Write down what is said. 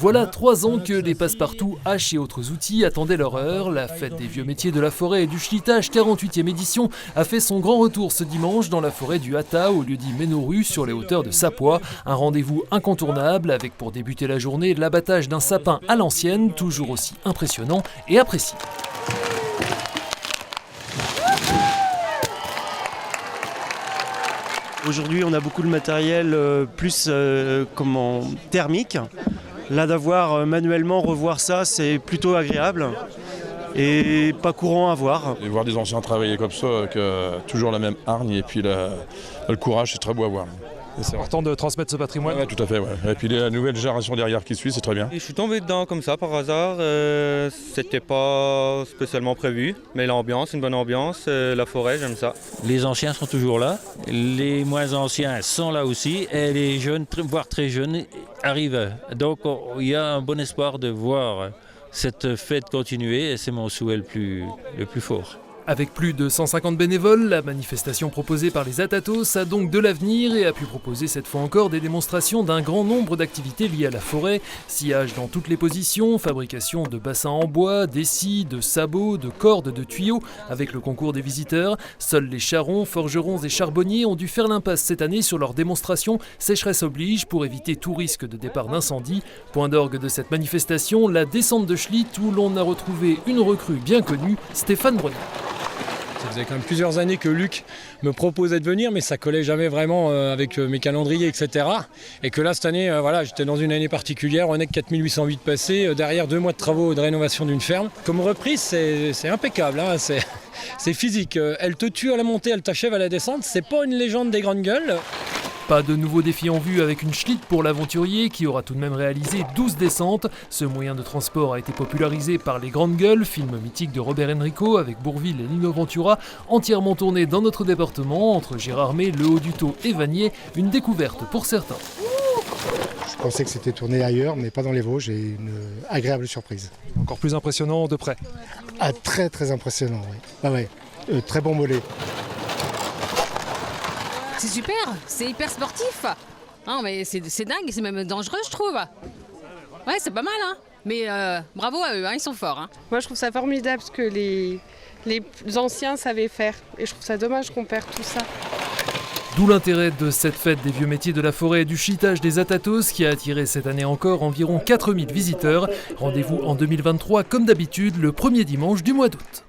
Voilà 3 ans que les passe-partout, haches et autres outils attendaient leur heure. La fête des vieux métiers de la forêt et du schlittage, 48e édition, a fait son grand retour ce dimanche dans la forêt du Hata, au lieu-dit Ménoru, sur les hauteurs de Sapois. Un rendez-vous incontournable avec pour débuter la journée l'abattage d'un sapin à l'ancienne, toujours aussi impressionnant et apprécié. Aujourd'hui, on a beaucoup de matériel plus thermique. Là, d'avoir manuellement revoir ça, c'est plutôt agréable et pas courant à voir. Et voir des anciens travailler comme ça, avec toujours la même hargne et puis le courage, c'est très beau à voir. C'est important de transmettre ce patrimoine. Ouais, tout à fait. Ouais. Et puis la nouvelle génération derrière qui suit, c'est très bien. Je suis tombé dedans comme ça par hasard. C'était pas spécialement prévu, mais l'ambiance, une bonne ambiance, la forêt, j'aime ça. Les anciens sont toujours là, les moins anciens sont là aussi, et les jeunes, voire très jeunes, arrivent. Donc il y a un bon espoir de voir cette fête continuer, et c'est mon souhait le plus fort. Avec plus de 150 bénévoles, la manifestation proposée par les Atatos a donc de l'avenir et a pu proposer cette fois encore des démonstrations d'un grand nombre d'activités liées à la forêt. Sciage dans toutes les positions, fabrication de bassins en bois, d'essis, de sabots, de cordes, de tuyaux, avec le concours des visiteurs. Seuls les charrons, forgerons et charbonniers ont dû faire l'impasse cette année sur leur démonstration sécheresse oblige pour éviter tout risque de départ d'incendie. Point d'orgue de cette manifestation, la descente de Schlitt où l'on a retrouvé une recrue bien connue, Stéphane Brogniart. Ça faisait quand même plusieurs années que Luc me proposait de venir, mais ça collait jamais vraiment avec mes calendriers, etc. Et que là, cette année, j'étais dans une année particulière, on est que 4808 passés, derrière 2 mois de travaux de rénovation d'une ferme. Comme reprise, c'est impeccable, hein, c'est physique. Elle te tue à la montée, elle t'achève à la descente, c'est pas une légende des grandes gueules. Pas de nouveaux défis en vue avec une Schlitt pour l'aventurier qui aura tout de même réalisé 12 descentes. Ce moyen de transport a été popularisé par Les Grandes Gueules, film mythique de Robert Enrico avec Bourvil et Lino Ventura, entièrement tourné dans notre département, entre Gérardmer, Le Haut-du-Taux et Vanier, une découverte pour certains. Je pensais que c'était tourné ailleurs, mais pas dans les Vosges, et une agréable surprise. Encore plus impressionnant de près. Ah, très très impressionnant, oui. Ah ouais, très bon mollet. C'est super, c'est hyper sportif. Non mais c'est dingue, c'est même dangereux je trouve. Ouais, c'est pas mal hein. Mais bravo à eux, hein, ils sont forts. Hein. Moi je trouve ça formidable ce que les anciens savaient faire. Et je trouve ça dommage qu'on perde tout ça. D'où l'intérêt de cette fête des vieux métiers de la forêt et du schlittage des Atatos qui a attiré cette année encore environ 4000 visiteurs. Rendez-vous en 2023 comme d'habitude le premier dimanche du mois d'août.